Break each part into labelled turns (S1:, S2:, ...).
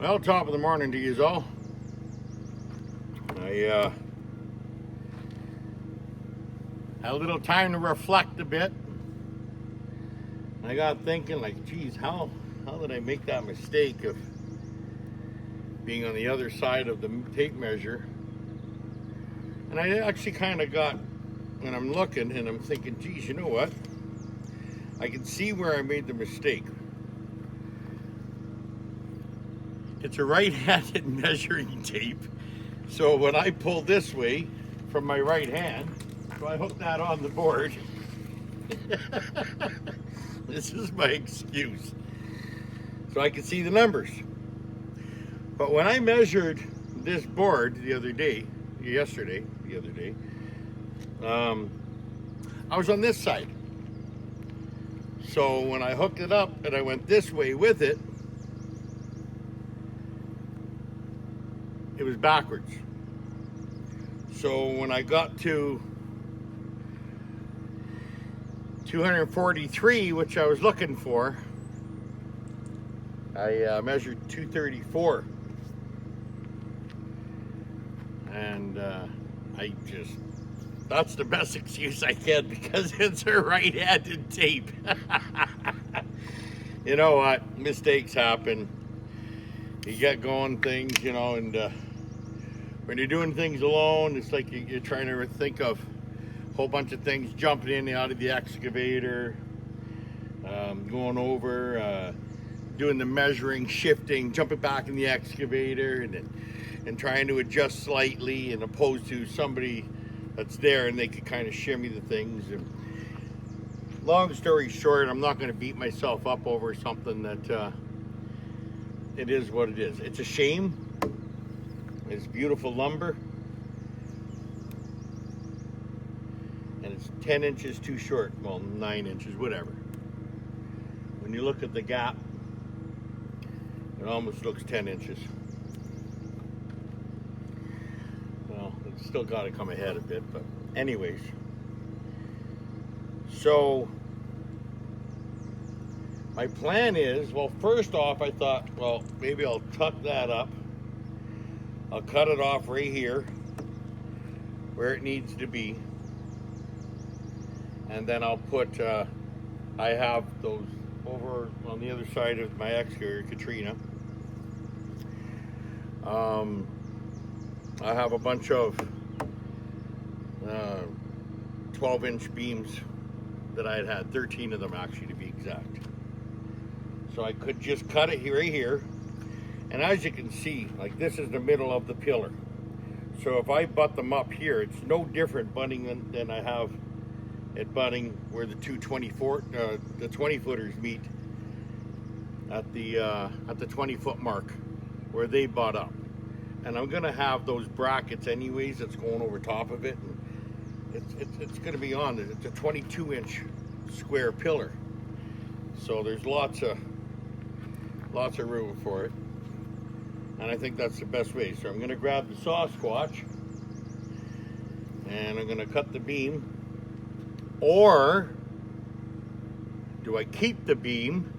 S1: Well, top of the morning to you all. I had a little time to reflect a bit. I got thinking, like, geez, how did I make that mistake of being on the other side of the tape measure? And I actually kind of got, when I'm looking and I'm thinking, geez, you know what? I can see where I made the mistake. It's a right-handed measuring tape. So when I pull this way from my right hand, so I hook that on the board. This is my excuse. So I can see the numbers. But when I measured this board the other day, I was on this side. So when I hooked it up and I went this way with it, it was backwards. So when I got to 243, which I was looking for, I measured 234. And that's the best excuse I get because it's a right-handed tape. You know what? Mistakes happen. You get going things, you know, and when you're doing things alone, it's like you're trying to think of a whole bunch of things, jumping in and out of the excavator, going over, doing the measuring, shifting, jumping back in the excavator, and trying to adjust slightly, and opposed to somebody that's there and they could kind of shimmy the things. And long story short, I'm not going to beat myself up over something that it is what it is. It's a shame. It's beautiful lumber, and it's 10 inches too short. Well, 9 inches, whatever. When you look at the gap, it almost looks 10 inches. Well, it's still got to come ahead a bit, but anyways. So my plan is, well, first off, I thought, well, maybe I'll tuck that up. I'll cut it off right here where it needs to be. And then I'll put, I have those over on the other side of my excavator, Katrina. I have a bunch of 12-inch beams that I had 13 of them actually to be exact. So I could just cut it right here. And as you can see, like, this is the middle of the pillar. So if I butt them up here, it's no different butting than I have it butting where the 20-footers meet at the 20-foot mark where they butt up. And I'm gonna have those brackets anyways that's going over top of it. And it's gonna be on it. It's a 22-inch square pillar. So there's lots of room for it. And I think that's the best way. So I'm going to grab the saw squatch and I'm going to cut the beam. Or do I keep the beam?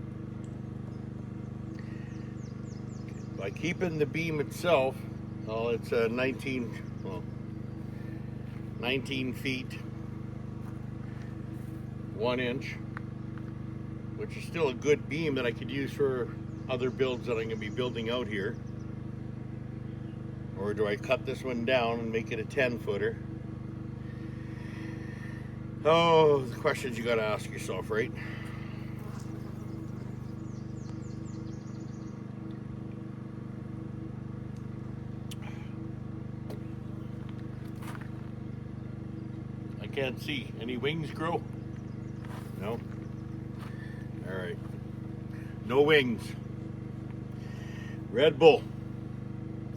S1: By keeping the beam itself, well, it's a 19 feet 1 inch, which is still a good beam that I could use for other builds that I'm going to be building out here. Or do I cut this one down and make it a 10-footer? Oh, the questions you got to ask yourself, right? I can't see. Any wings grow? No? All right. No wings. Red Bull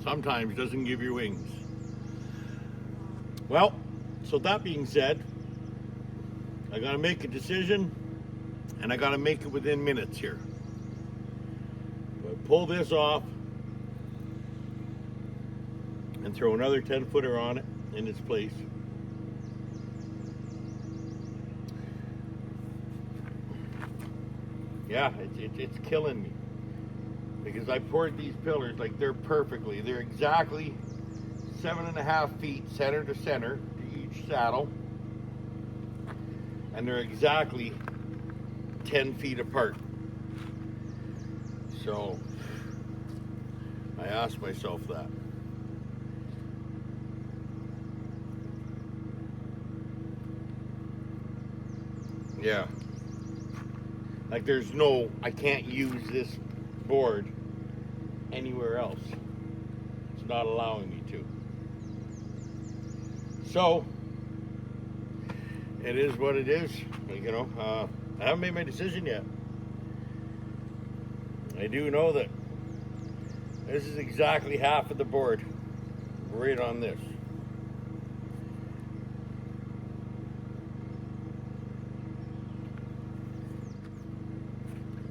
S1: sometimes doesn't give you wings. Well, so that being said, I gotta make a decision, and I gotta make it within minutes here. So I pull this off and throw another 10-footer on it in its place. Yeah, it's killing me. because I poured these pillars like they're exactly 7.5 feet center to center to each saddle, and they're exactly 10 feet apart. So I asked myself that. Yeah. Like I can't use this board anywhere else. It's not allowing me to. So, it is what it is. You know, I haven't made my decision yet. I do know that this is exactly half of the board right on this.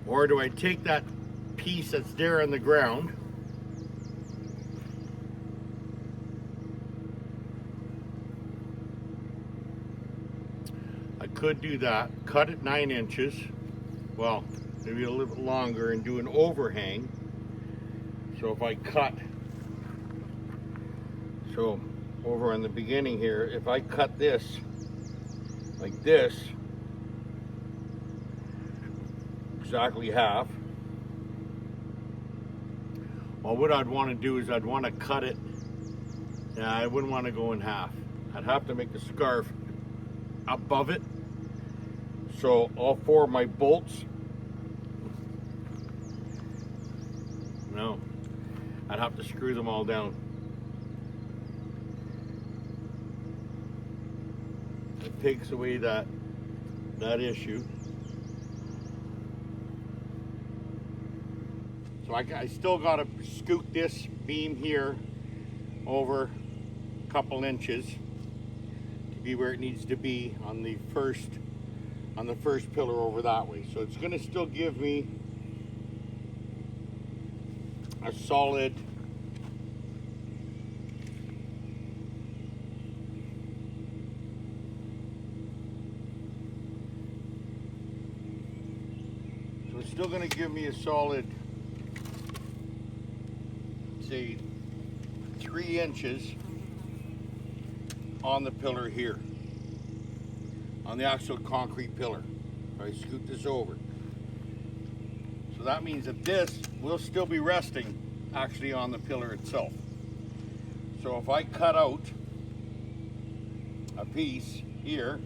S1: Or do I take that piece that's there on the ground I could do that, cut it 9 inches, well, maybe a little bit longer, and do an overhang. So if I cut, so over on the beginning here, if I cut this like this, exactly half, well, what I'd want to do is I'd want to cut it. Yeah, I wouldn't want to go in half. I'd have to make the scarf above it. So all 4 of my bolts, no, I'd have to screw them all down. It takes away that issue. So I still got to scoot this beam here over a couple inches to be where it needs to be on the first pillar over that way. So it's going to still give me a solid still going to give me a solid, say, 3 inches on the pillar here, on the actual concrete pillar. I scoot this over. So that means that this will still be resting actually on the pillar itself. So if I cut out a piece here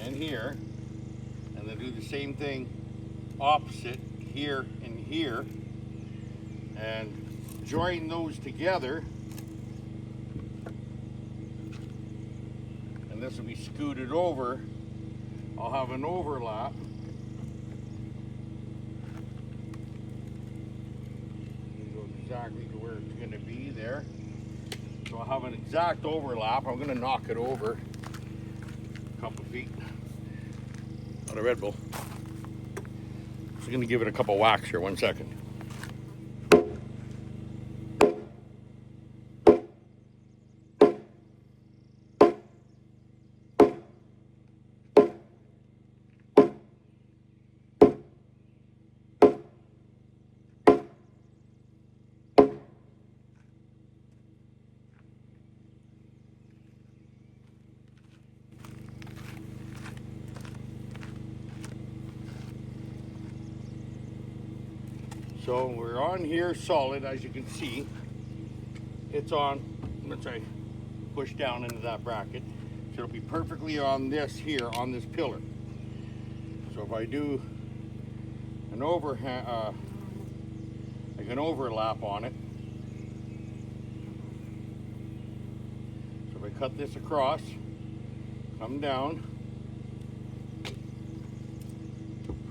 S1: and here, and then do the same thing opposite here and here, and join those together, and this will be scooted over, I'll have an overlap. Go exactly to where it's going to be there. So I'll have an exact overlap. I'm going to knock it over a couple feet on a Red Bull. Just going to give it a couple whacks here. 1 second. So we're on here solid, as you can see. It's on, let's say, push down into that bracket. So it'll be perfectly on this here, on this pillar. So if I do an like an overlap on it. So if I cut this across, come down,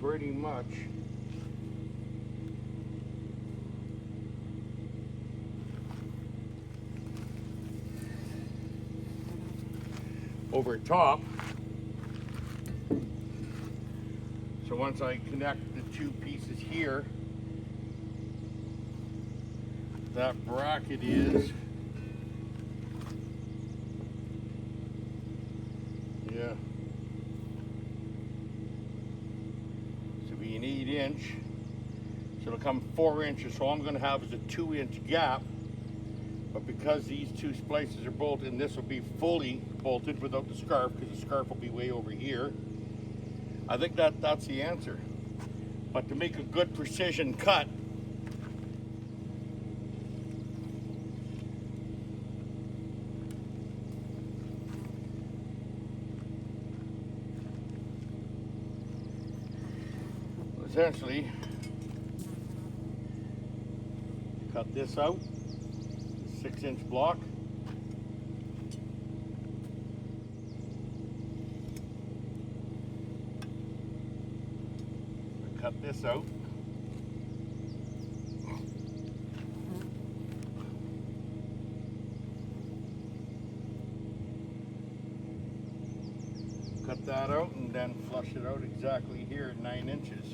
S1: pretty much over top. So once I connect the 2 pieces here, that bracket is, yeah, so it'll be an 8 inch. So it'll become 4 inches. So all I'm going to have is a 2-inch gap. But because these two splices are bolted, and this will be fully bolted without the scarf, because the scarf will be way over here, I think that's the answer. But to make a good precision cut, essentially cut this out, 6-inch block. Cut this out. Cut that out and then flush it out exactly here at 9 inches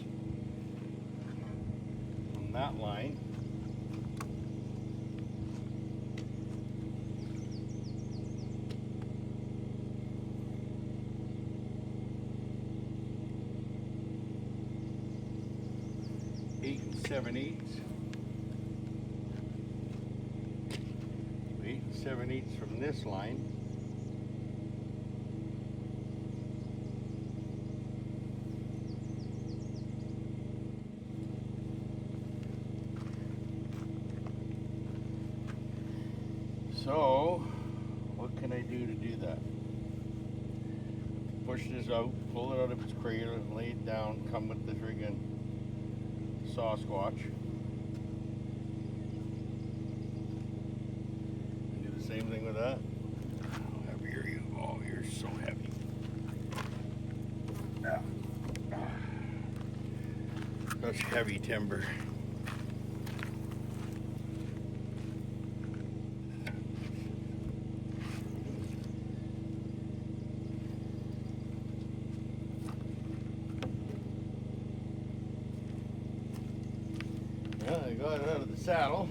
S1: from that line. Eight and 7/8. 8 and 7/8 from this line. So, what can I do to do that? Push this out, pull it out of its cradle, and lay it down, come with the friggin' Sasquatch. Do the same thing with that. How heavy are you? Oh, you're so heavy. Such heavy timber. Well, I got it out of the saddle.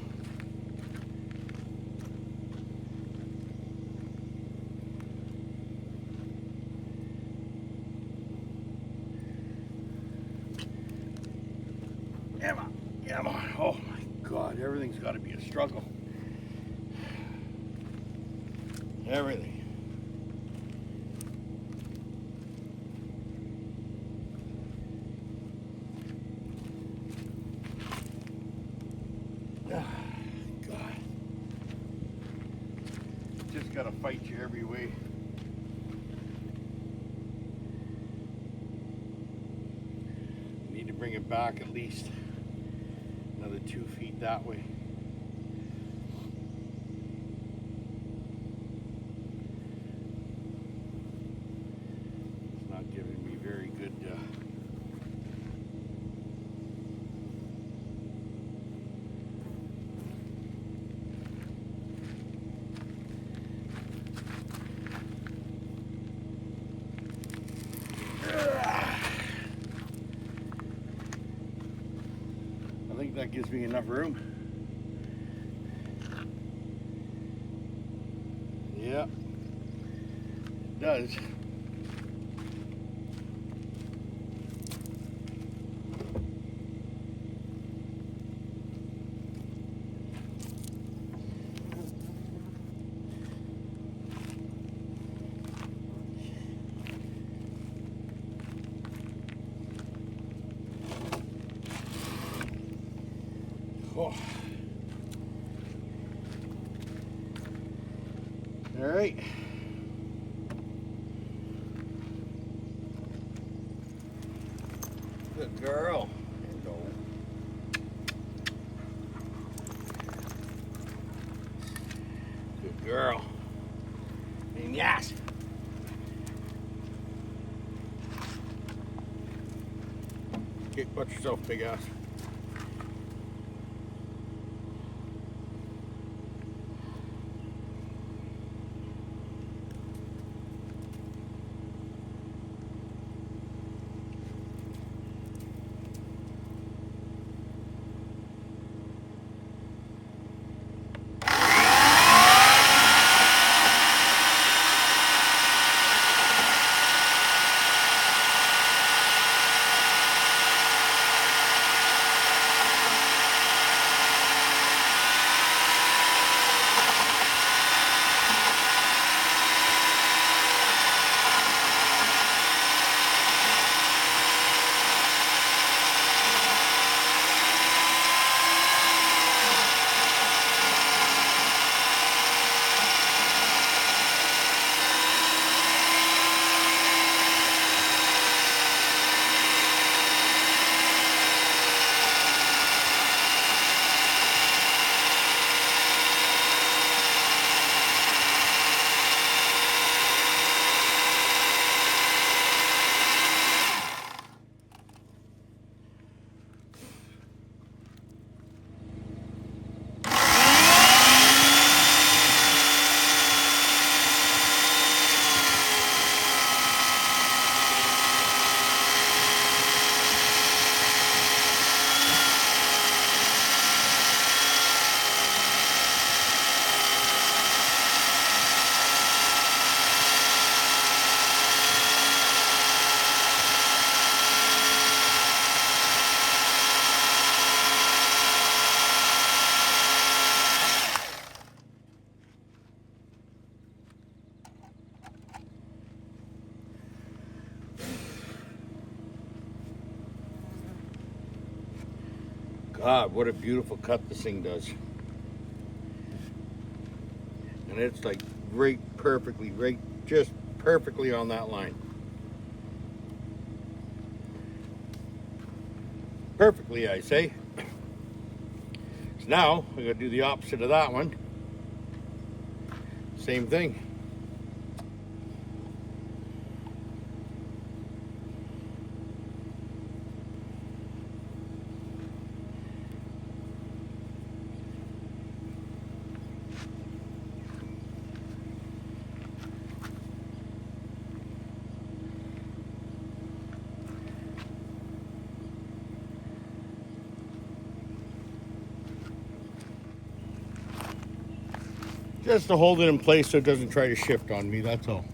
S1: Come on, come on. Oh my God, everything's got to be a struggle. Everything. God. Just gotta fight you every way. Need to bring it back at least another 2 feet that way. It's not giving me very good I think that gives me enough room. Yeah, it does. Oh. All right. Good girl. Hello. Good girl. And yes. Okay, watch yourself, big ass. God, what a beautiful cut this thing does. And it's like right perfectly, right just perfectly on that line. Perfectly, I say. So now I gotta do the opposite of that one. Same thing. Just to hold it in place so it doesn't try to shift on me, that's all.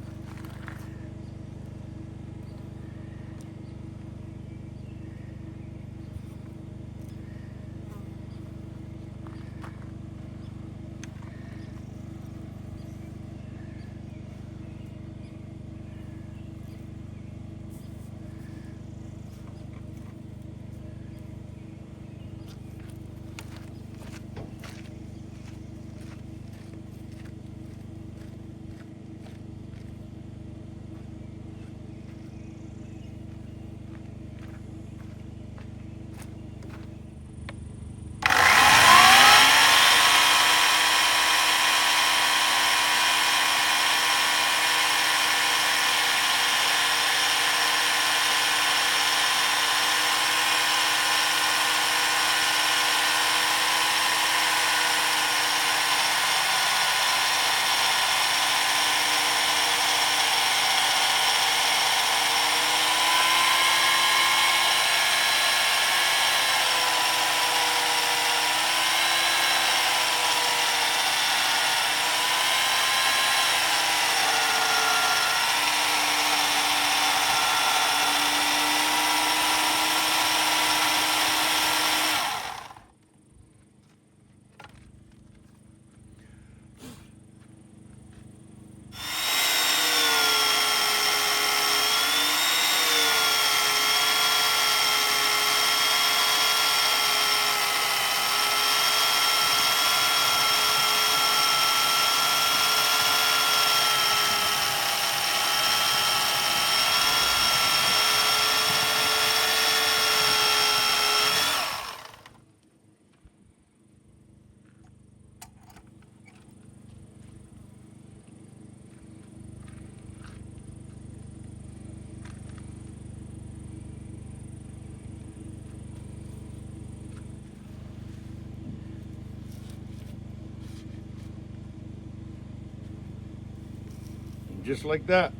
S1: Just like that.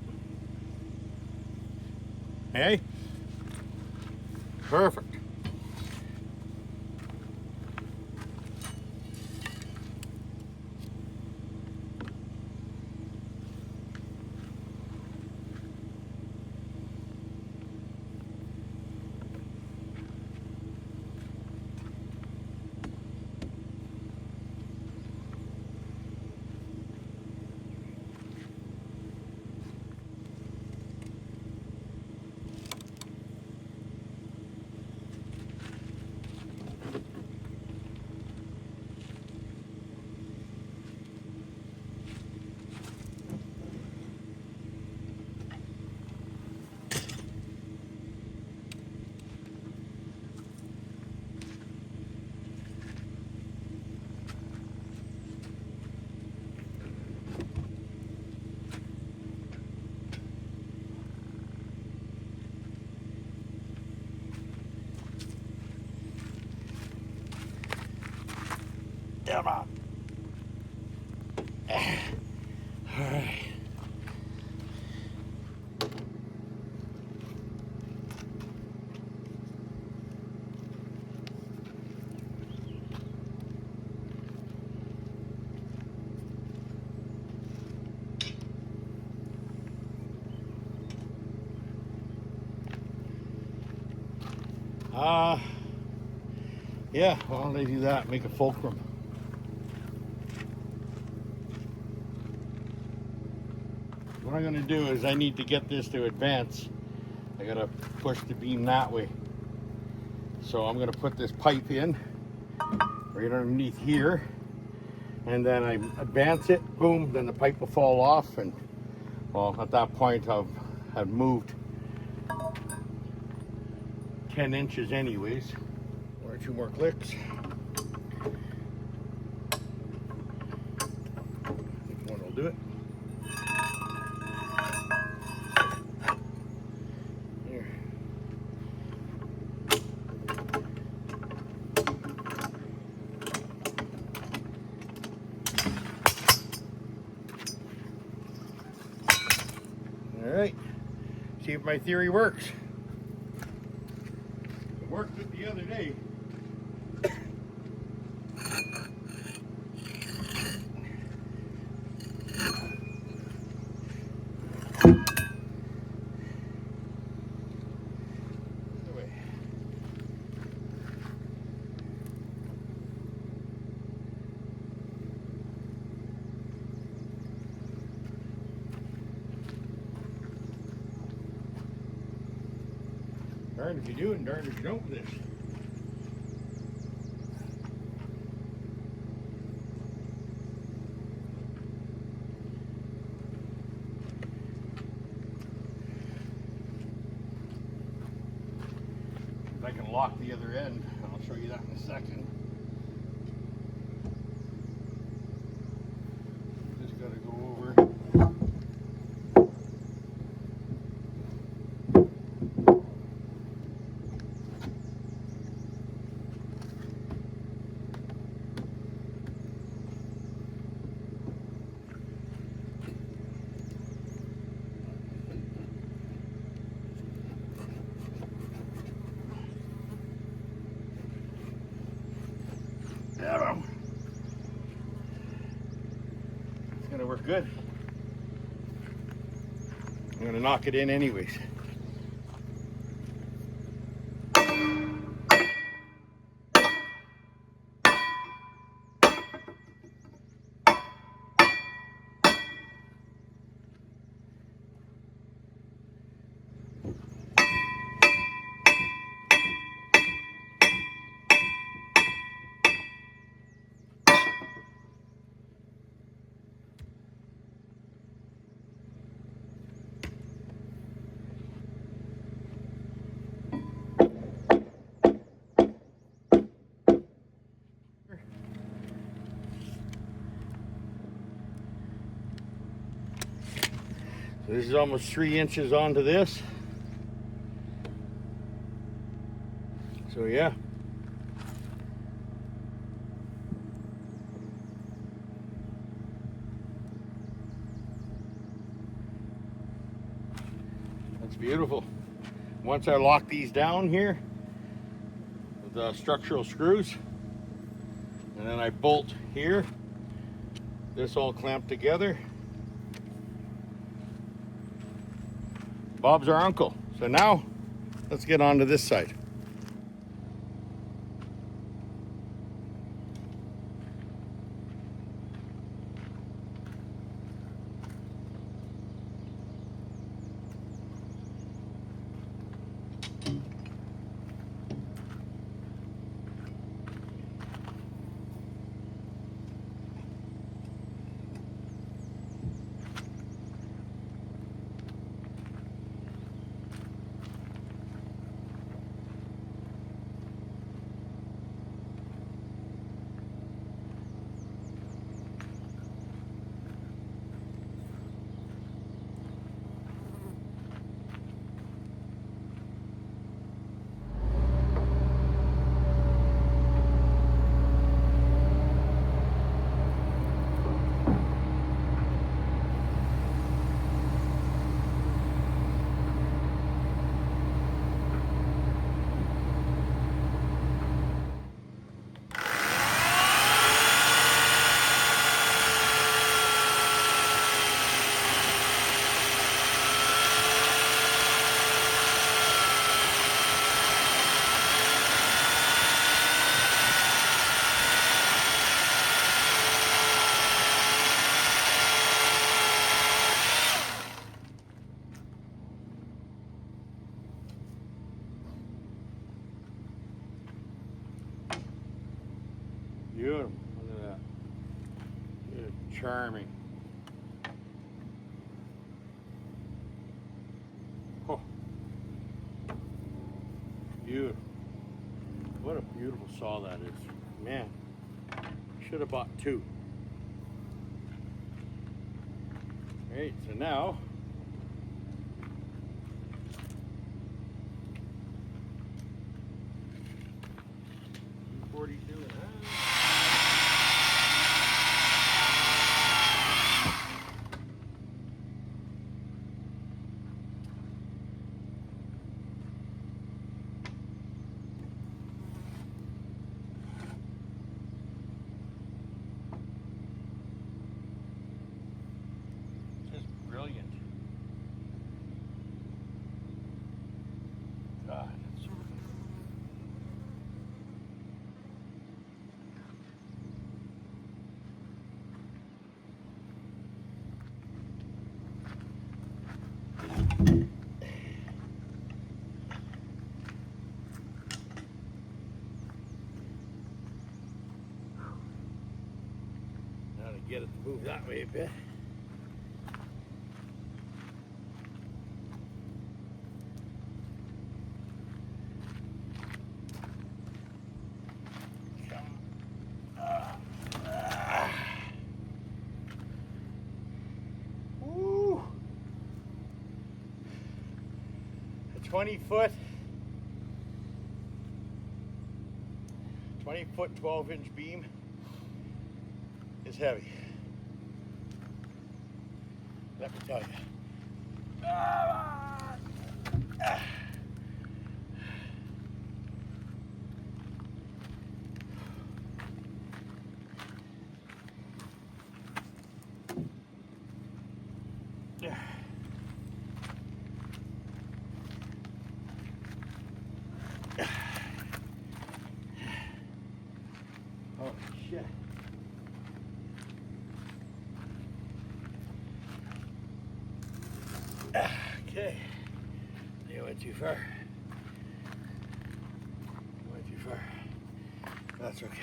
S1: Hey? Perfect. Come on. All right. Yeah, why don't I do that? Make a fulcrum. What I'm gonna do is I need to get this to advance. I gotta push the beam that way. So I'm gonna put this pipe in right underneath here. And then I advance it, boom, then the pipe will fall off, and well, at that point I've moved 10 inches anyways. One or two more clicks. I think one will do it. There. All right, see if my theory works. It worked it the other day. Darned if you do and darned if you don't with this. I can lock the other end. I'll show you that in a second. Just got to go over. It's gonna work good. I'm gonna knock it in anyways. So this is almost 3 inches onto this. So yeah. That's beautiful. Once I lock these down here with the structural screws, and then I bolt here, this all clamped together. Bob's our uncle. So now, let's get on to this side. charming. Oh, beautiful. What a beautiful saw that is. Man, should have bought two. Alright, so now $42 and a half. Brilliant. God, that's so good. Now to get it to move that way a bit. Woo! A 20-foot, 12-inch beam is heavy. Let me tell you. Oh shit. Okay. You went too far. You went too far. That's okay.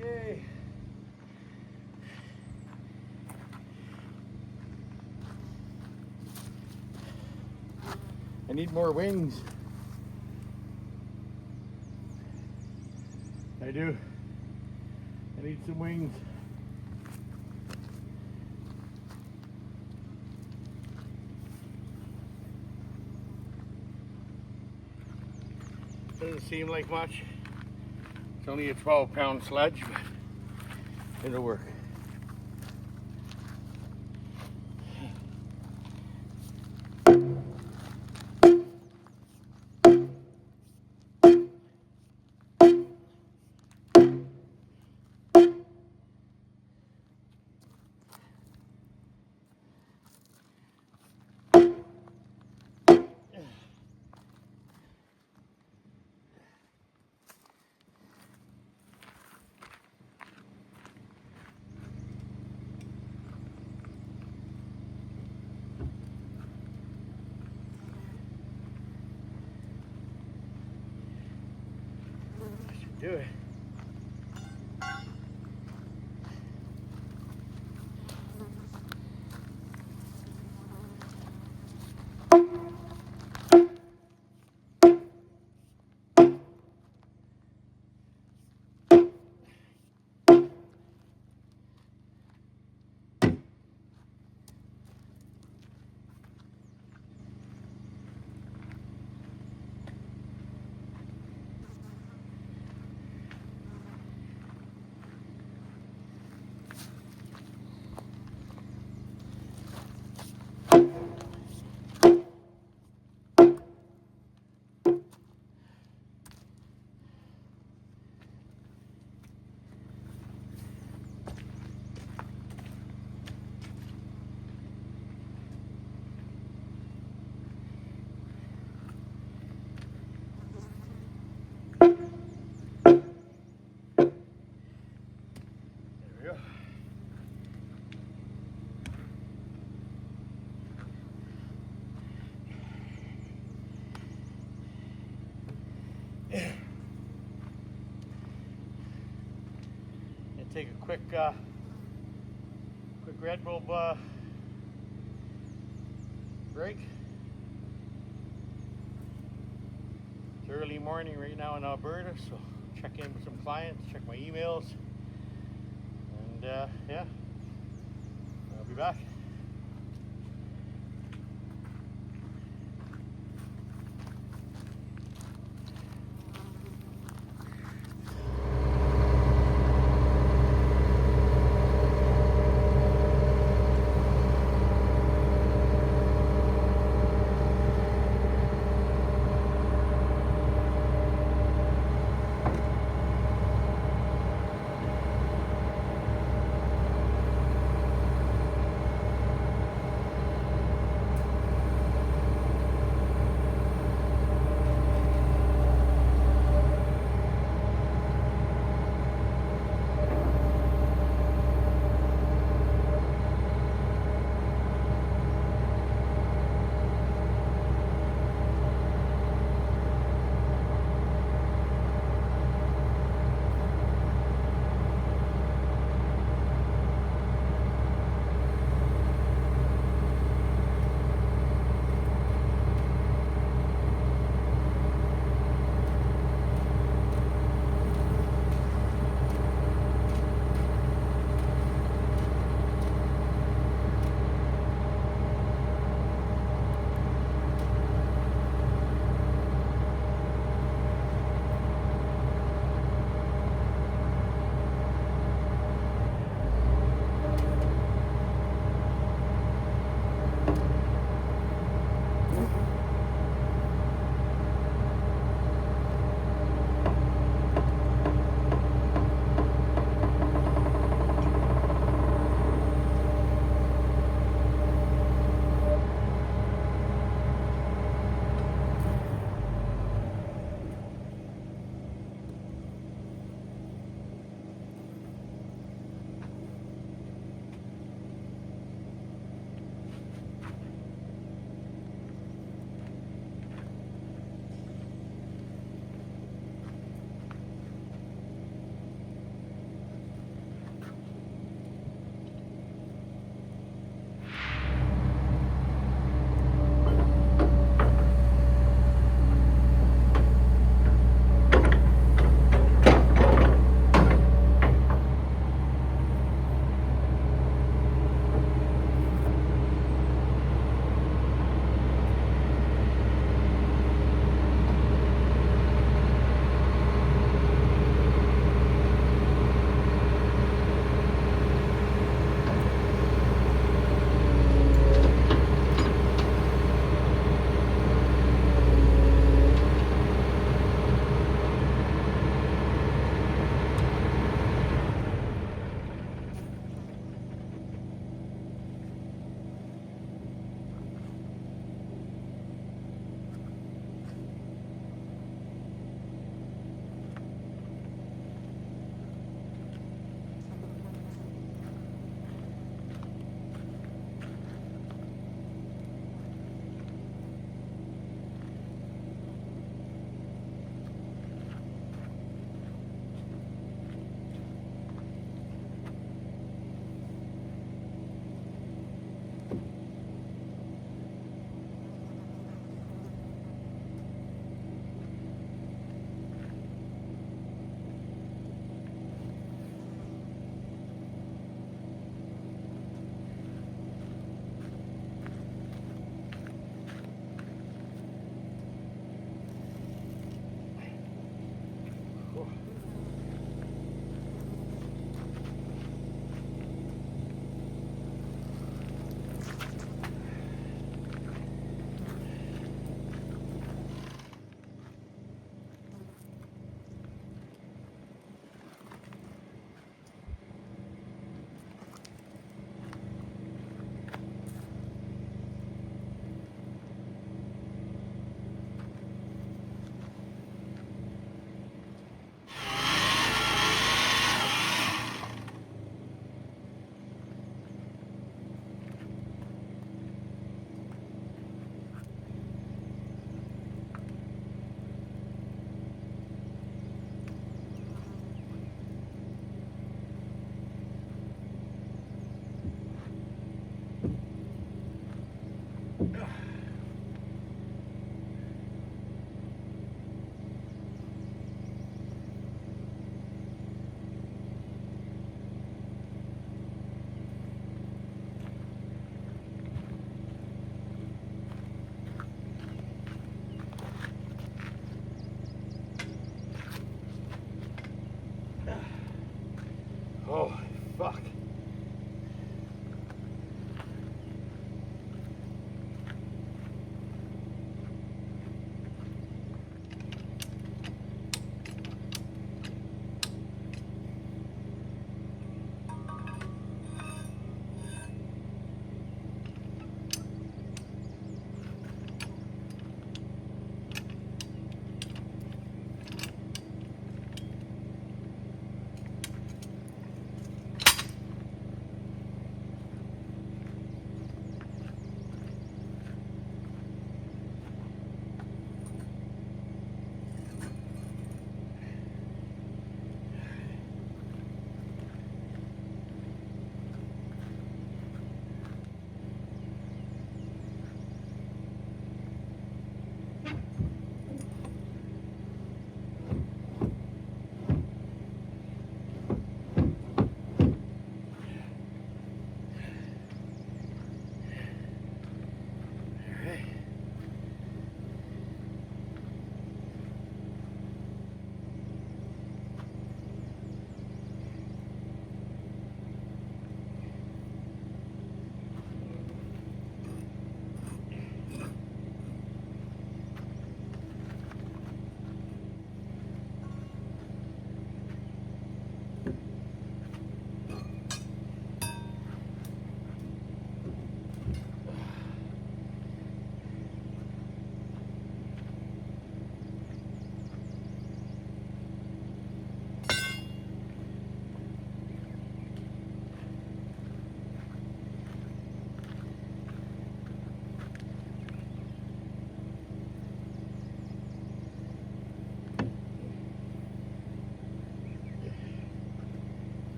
S1: Yay. I need more wings. I do. I need some wings. Doesn't seem like much. It's only a 12-pound sledge, but it'll work. Do it. go. And take a quick Red Bull break. It's early morning right now in Alberta, so check in with some clients, check my emails, and yeah, I'll be back.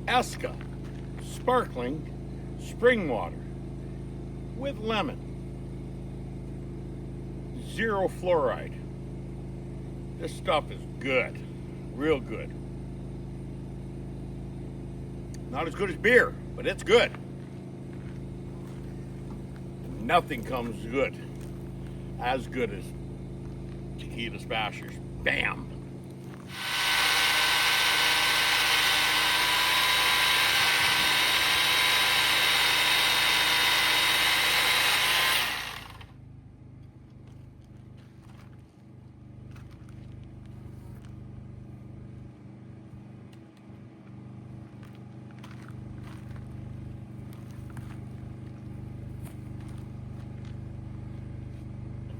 S1: Esca sparkling spring water with lemon, 0 fluoride. This stuff is good, real good. Not as good as beer, but it's good. Nothing comes as good as tequila smashers. Bam!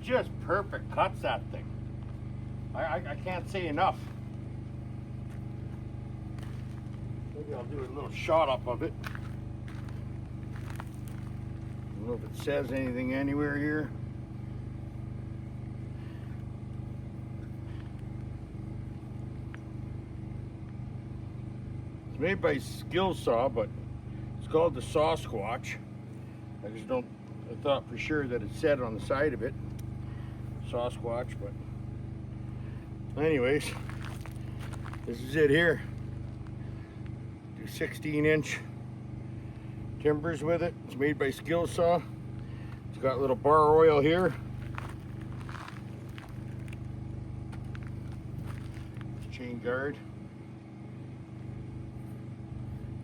S1: Just perfect cuts, that thing. I can't say enough. Maybe I'll do a little shot up of it. I don't know if it says anything anywhere here. It's made by Skillsaw, but it's called the Sasquatch. I thought for sure that it said on the side of it Sasquatch, but anyways, this is it here. Do 16-inch timbers with it. It's made by Skillsaw. It's got a little bar oil here. Chain guard.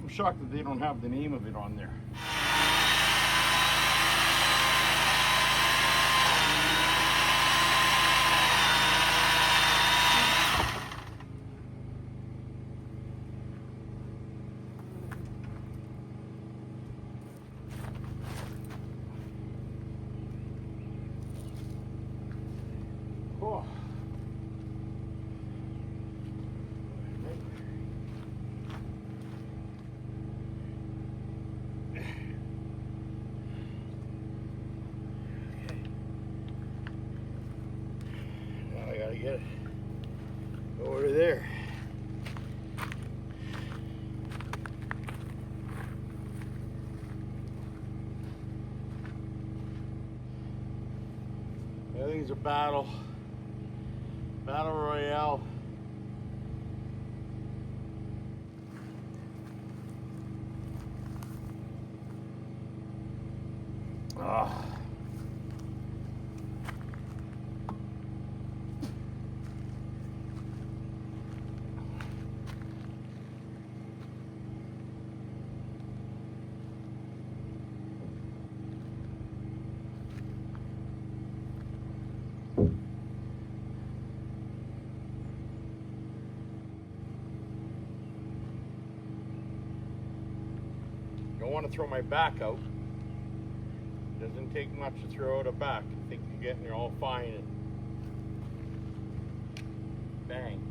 S1: I'm shocked that they don't have the name of it on there. Oh. Now I gotta get it over there. Everything's a battle royale. Ah. Don't want to throw my back out. Doesn't take much to throw out a back. I think you're getting there all fine and bang.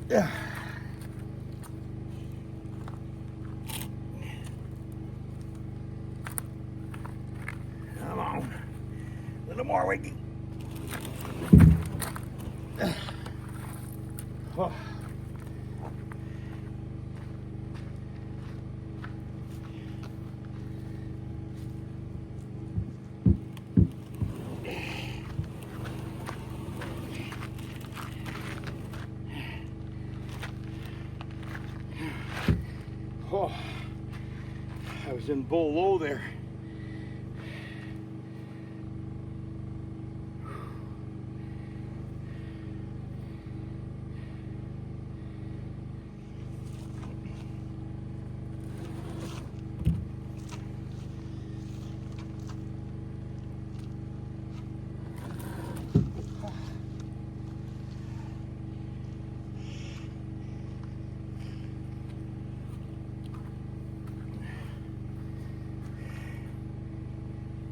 S1: Yeah. Come on. A little more wakey. Oh. he's in bull low there.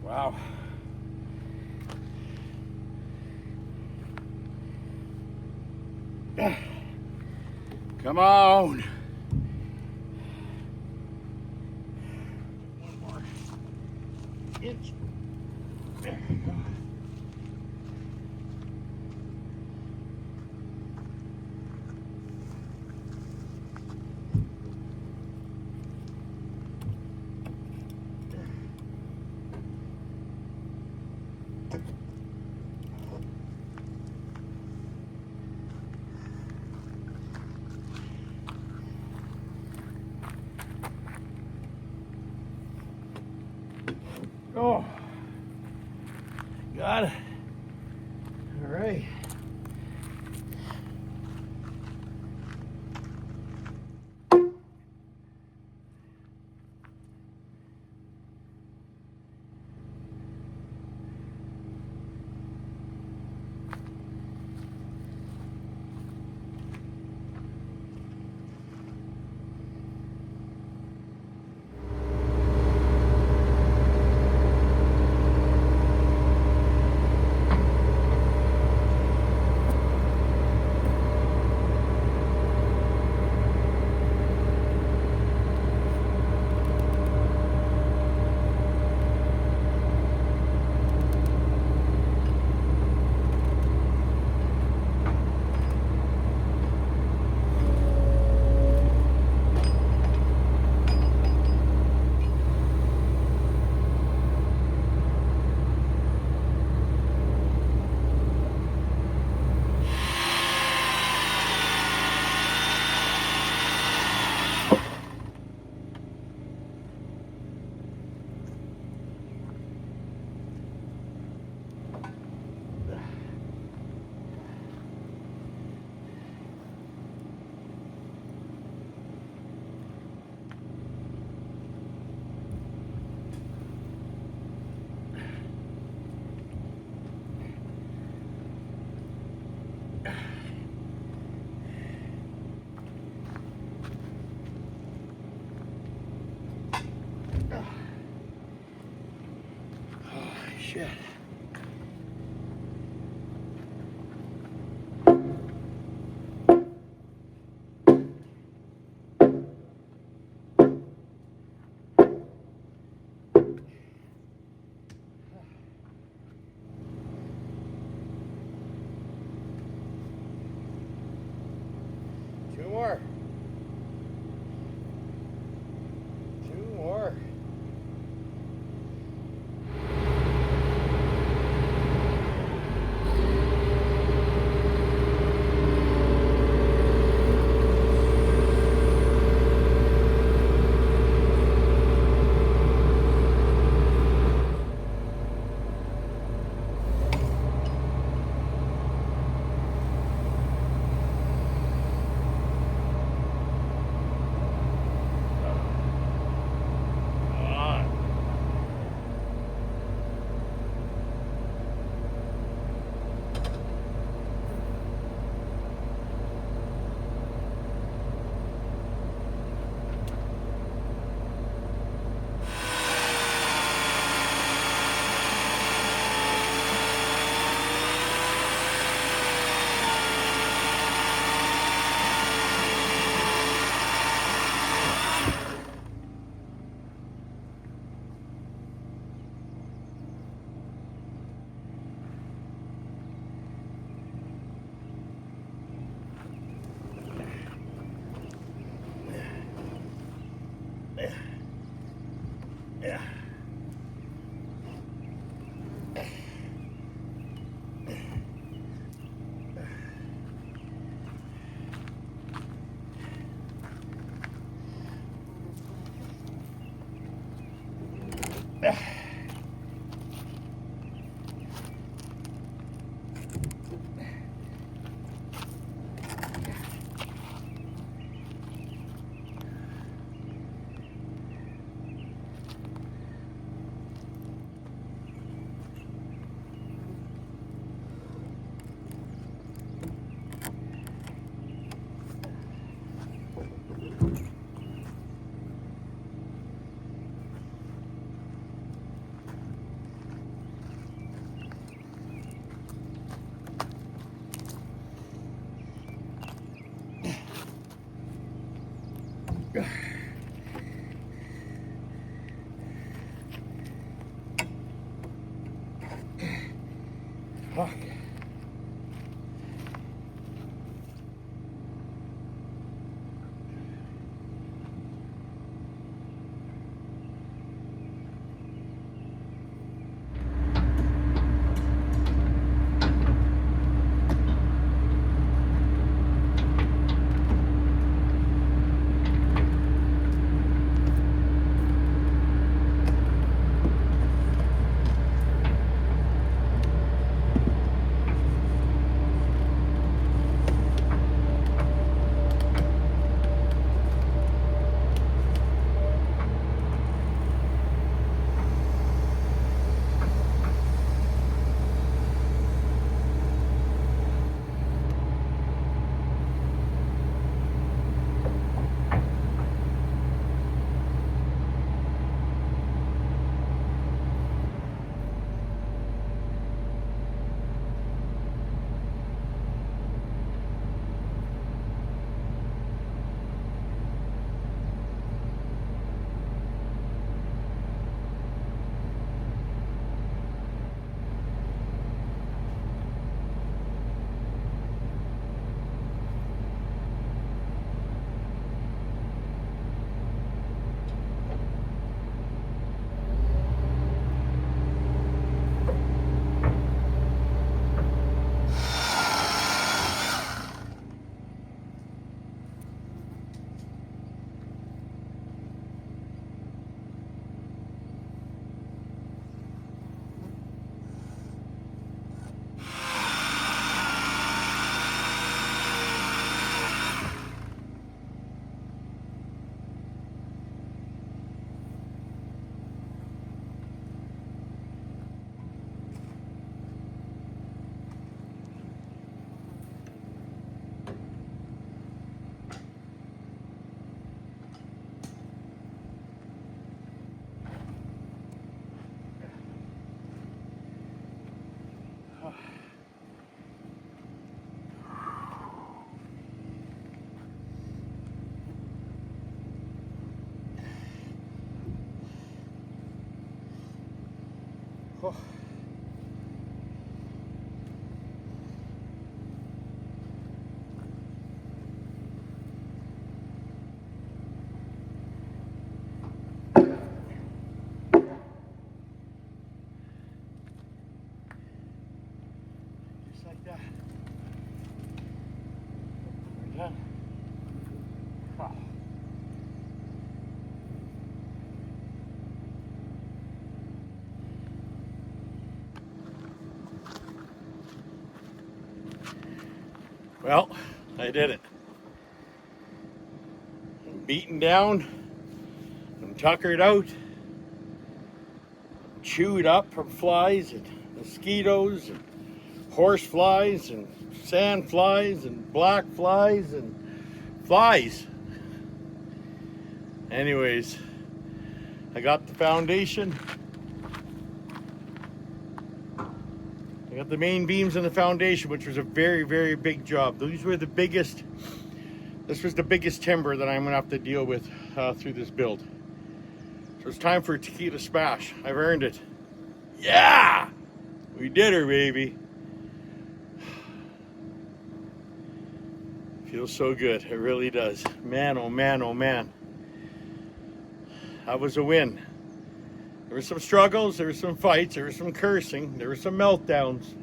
S1: Wow. Come on. One more inch. There you go. Oh, got it. All right. Shit. Two more. Two more. Fuck. Oh. Just like that. We're done. Oh. Well, I did it. I'm beaten down, I'm tuckered out, chewed up from flies and mosquitoes and horse flies and sand flies and black flies and flies. Anyways, I got the foundation. I got the main beams and the foundation, which was a very, very big job. These were the biggest, this was the biggest timber that I'm gonna have to deal with through this build. So it's time for a tequila smash. I've earned it. Yeah! We did her, baby. Feels so good, it really does. Man, oh man, oh man. That was a win. There were some struggles, there were some fights, there was some cursing, there were some meltdowns.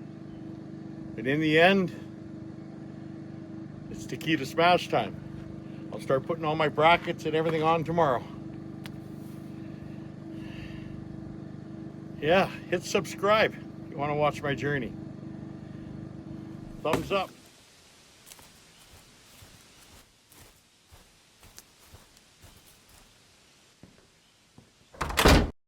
S1: But in the end, it's tequila smash time. I'll start putting all my brackets and everything on tomorrow. yeah, hit subscribe if you want to watch my journey. Thumbs up.